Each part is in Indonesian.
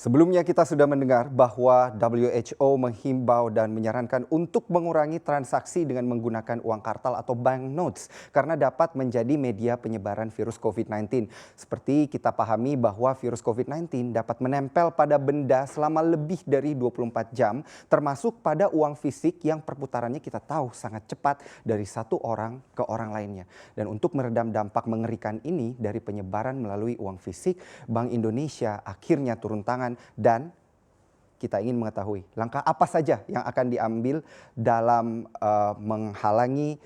Sebelumnya kita sudah mendengar bahwa WHO menghimbau dan menyarankan untuk mengurangi transaksi dengan menggunakan uang kartal atau banknotes karena dapat menjadi media penyebaran virus COVID-19. Seperti kita pahami bahwa virus COVID-19 dapat menempel pada benda selama lebih dari 24 jam, termasuk pada uang fisik yang perputarannya kita tahu sangat cepat dari satu orang ke orang lainnya. Dan untuk meredam dampak mengerikan ini dari penyebaran melalui uang fisik, Bank Indonesia akhirnya turun tangan dan kita ingin mengetahui langkah apa saja yang akan diambil dalam menghalangi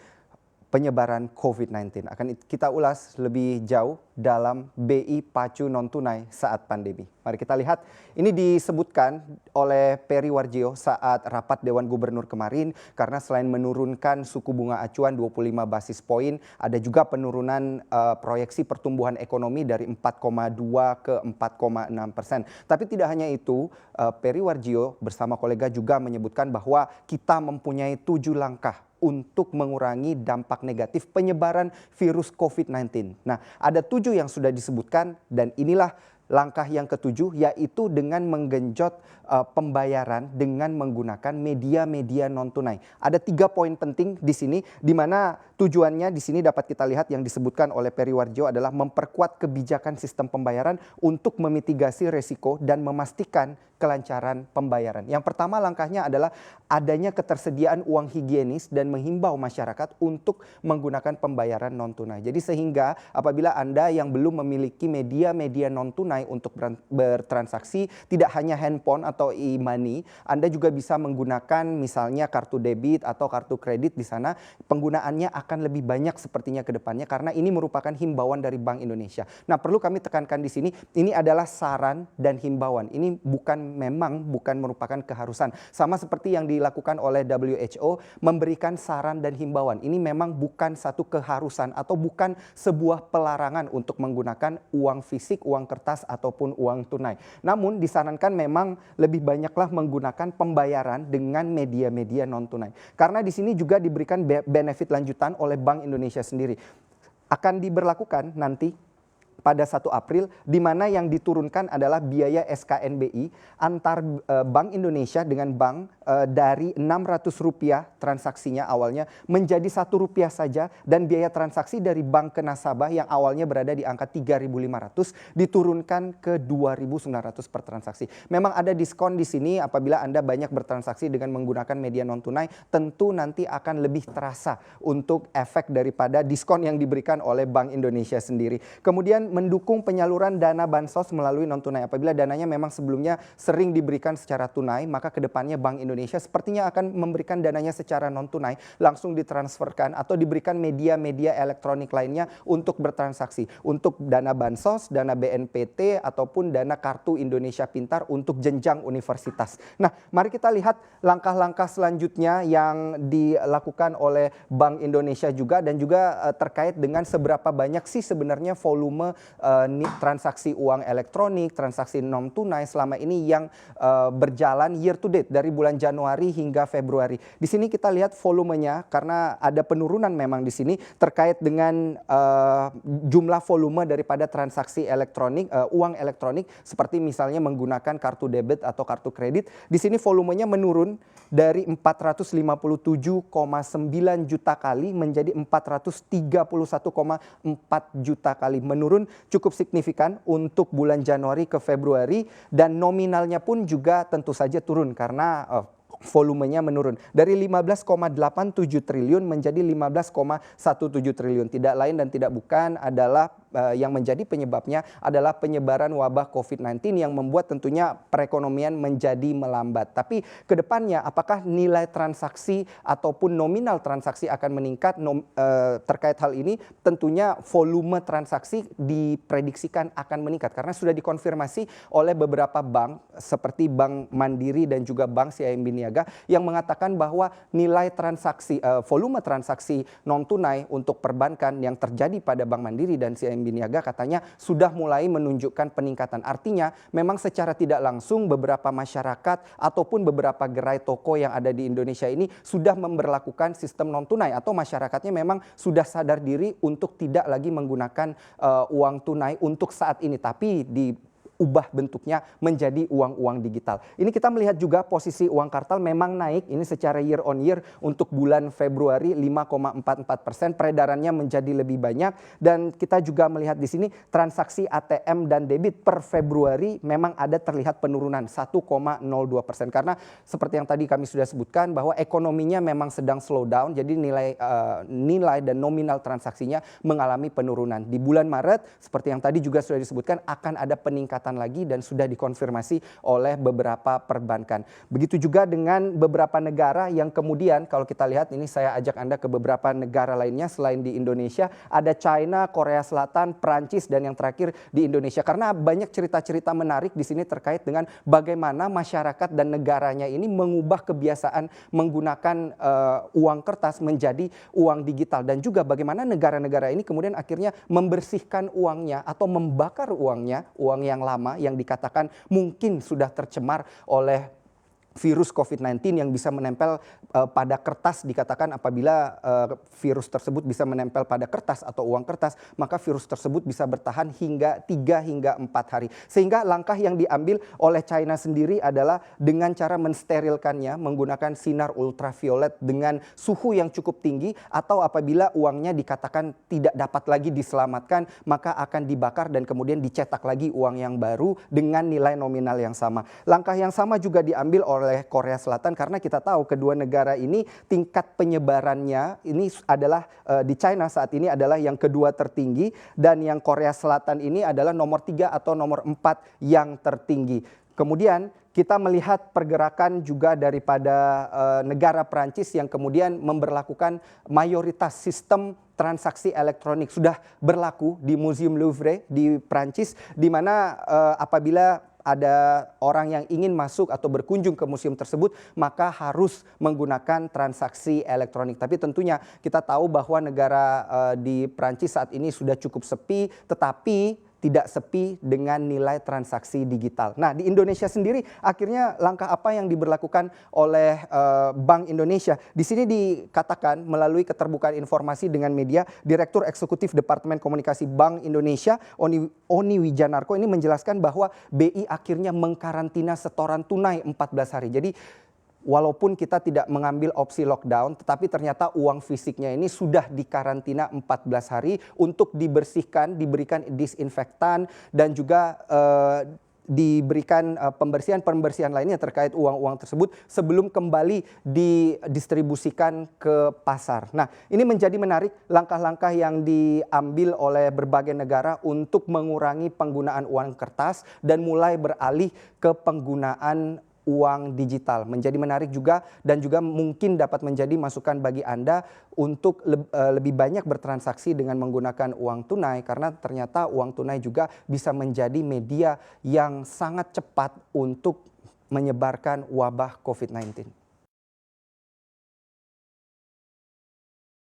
penyebaran COVID-19. Akan kita ulas lebih jauh dalam BI Pacu Non-Tunai saat pandemi. Mari kita lihat, ini disebutkan oleh Peri Warjio saat rapat Dewan Gubernur kemarin karena selain menurunkan suku bunga acuan 25 basis poin, ada juga penurunan proyeksi pertumbuhan ekonomi dari 4,2 ke 4,6%. Tapi tidak hanya itu, Peri Warjio bersama kolega juga menyebutkan bahwa kita mempunyai 7 langkah untuk mengurangi dampak negatif penyebaran virus COVID-19. Nah, ada 7 yang sudah disebutkan dan inilah langkah yang ketujuh, yaitu dengan menggenjot pembayaran dengan menggunakan media-media non-tunai. Ada 3 poin penting di sini, di mana tujuannya di sini dapat kita lihat yang disebutkan oleh Peri Warjio adalah memperkuat kebijakan sistem pembayaran untuk memitigasi resiko dan memastikan kelancaran pembayaran. Yang pertama langkahnya adalah adanya ketersediaan uang higienis dan menghimbau masyarakat untuk menggunakan pembayaran non-tunai. Jadi sehingga apabila Anda yang belum memiliki media-media non-tunai untuk bertransaksi, tidak hanya handphone atau e-money, Anda juga bisa menggunakan misalnya kartu debit atau kartu kredit di sana. Penggunaannya akan lebih banyak sepertinya ke depannya karena ini merupakan himbauan dari Bank Indonesia. Nah, perlu kami tekankan di sini, ini adalah saran dan himbauan. Ini bukan merupakan keharusan. Sama seperti yang dilakukan oleh WHO, memberikan saran dan himbauan. Ini memang bukan satu keharusan atau bukan sebuah pelarangan untuk menggunakan uang fisik, uang kertas ataupun uang tunai. Namun disarankan memang lebih banyaklah menggunakan pembayaran dengan media-media non tunai. Karena di sini juga diberikan benefit lanjutan oleh Bank Indonesia sendiri. Akan diberlakukan nanti pada 1 April, di mana yang diturunkan adalah biaya SKNBI antar Bank Indonesia dengan bank dari Rp600 transaksinya awalnya menjadi Rp1 saja, dan biaya transaksi dari bank ke nasabah yang awalnya berada di angka Rp3.500 diturunkan ke Rp2.900 per transaksi. Memang ada diskon di sini apabila Anda banyak bertransaksi dengan menggunakan media non tunai, tentu nanti akan lebih terasa untuk efek daripada diskon yang diberikan oleh Bank Indonesia sendiri. Kemudian mendukung penyaluran dana bansos melalui non-tunai. Apabila dananya memang sebelumnya sering diberikan secara tunai, maka kedepannya Bank Indonesia sepertinya akan memberikan dananya secara non-tunai, langsung ditransferkan atau diberikan media-media elektronik lainnya untuk bertransaksi. Untuk dana bansos, dana BNPT, ataupun dana kartu Indonesia Pintar untuk jenjang universitas. Nah, mari kita lihat langkah-langkah selanjutnya yang dilakukan oleh Bank Indonesia juga, dan juga terkait dengan seberapa banyak sih sebenarnya volume transaksi uang elektronik, transaksi non tunai selama ini yang berjalan year to date dari bulan Januari hingga Februari. Di sini kita lihat volumenya karena ada penurunan memang di sini terkait dengan jumlah volume daripada transaksi elektronik, uang elektronik seperti misalnya menggunakan kartu debit atau kartu kredit. Di sini volumenya menurun dari 457,9 juta kali menjadi 431,4 juta kali, menurun cukup signifikan untuk bulan Januari ke Februari, dan nominalnya pun juga tentu saja turun karena volumenya menurun dari 15,87 triliun menjadi 15,17 triliun. Tidak lain dan tidak bukan adalah yang menjadi penyebabnya adalah penyebaran wabah COVID-19 yang membuat tentunya perekonomian menjadi melambat. Tapi ke depannya apakah nilai transaksi ataupun nominal transaksi akan meningkat? Terkait hal ini tentunya volume transaksi diprediksikan akan meningkat karena sudah dikonfirmasi oleh beberapa bank seperti Bank Mandiri dan juga Bank CIMB Niaga yang mengatakan bahwa nilai transaksi, volume transaksi non tunai untuk perbankan yang terjadi pada Bank Mandiri dan CIMB Niaga katanya sudah mulai menunjukkan peningkatan. Artinya memang secara tidak langsung beberapa masyarakat ataupun beberapa gerai toko yang ada di Indonesia ini sudah memberlakukan sistem non tunai atau masyarakatnya memang sudah sadar diri untuk tidak lagi menggunakan uang tunai untuk saat ini. Tapi di ubah bentuknya menjadi uang-uang digital. Ini kita melihat juga posisi uang kartal memang naik ini secara year on year untuk bulan Februari 5,44%, peredarannya menjadi lebih banyak dan kita juga melihat di sini transaksi ATM dan debit per Februari memang ada terlihat penurunan 1,02% karena seperti yang tadi kami sudah sebutkan bahwa ekonominya memang sedang slow down, jadi nilai dan nominal transaksinya mengalami penurunan. Di bulan Maret seperti yang tadi juga sudah disebutkan akan ada peningkatan lagi dan sudah dikonfirmasi oleh beberapa perbankan. Begitu juga dengan beberapa negara yang kemudian kalau kita lihat ini saya ajak Anda ke beberapa negara lainnya selain di Indonesia, ada China, Korea Selatan, Prancis dan yang terakhir di Indonesia. Karena banyak cerita-cerita menarik di sini terkait dengan bagaimana masyarakat dan negaranya ini mengubah kebiasaan menggunakan uang kertas menjadi uang digital dan juga bagaimana negara-negara ini kemudian akhirnya membersihkan uangnya atau membakar uangnya, uang yang lama yang dikatakan mungkin sudah tercemar oleh virus COVID-19 yang bisa menempel pada kertas. Dikatakan apabila virus tersebut bisa menempel pada kertas atau uang kertas, maka virus tersebut bisa bertahan hingga 3 hingga 4 hari. Sehingga langkah yang diambil oleh China sendiri adalah dengan cara mensterilkannya menggunakan sinar ultraviolet dengan suhu yang cukup tinggi, atau apabila uangnya dikatakan tidak dapat lagi diselamatkan, maka akan dibakar dan kemudian dicetak lagi uang yang baru dengan nilai nominal yang sama. Langkah yang sama juga diambil oleh Korea Selatan karena kita tahu kedua negara ini tingkat penyebarannya ini adalah di China saat ini adalah yang kedua tertinggi dan yang Korea Selatan ini adalah nomor 3 atau nomor 4 yang tertinggi. Kemudian kita melihat pergerakan juga daripada negara Prancis yang kemudian memberlakukan mayoritas sistem transaksi elektronik sudah berlaku di Museum Louvre di Prancis, di mana apabila ada orang yang ingin masuk atau berkunjung ke museum tersebut, maka harus menggunakan transaksi elektronik. Tapi tentunya kita tahu bahwa negara di Prancis saat ini sudah cukup sepi, tetapi tidak sepi dengan nilai transaksi digital. Nah, di Indonesia sendiri akhirnya langkah apa yang diberlakukan oleh Bank Indonesia? Di sini dikatakan melalui keterbukaan informasi dengan media, Direktur Eksekutif Departemen Komunikasi Bank Indonesia, Oni Wijanarko ini menjelaskan bahwa BI akhirnya mengkarantina setoran tunai 14 hari. Jadi walaupun kita tidak mengambil opsi lockdown, tetapi ternyata uang fisiknya ini sudah dikarantina 14 hari untuk dibersihkan, diberikan disinfektan dan juga diberikan pembersihan lainnya terkait uang-uang tersebut sebelum kembali didistribusikan ke pasar. Nah, ini menjadi menarik langkah-langkah yang diambil oleh berbagai negara untuk mengurangi penggunaan uang kertas dan mulai beralih ke penggunaan uang digital. Menjadi menarik juga dan juga mungkin dapat menjadi masukan bagi Anda untuk lebih banyak bertransaksi dengan menggunakan uang tunai karena ternyata uang tunai juga bisa menjadi media yang sangat cepat untuk menyebarkan wabah COVID-19.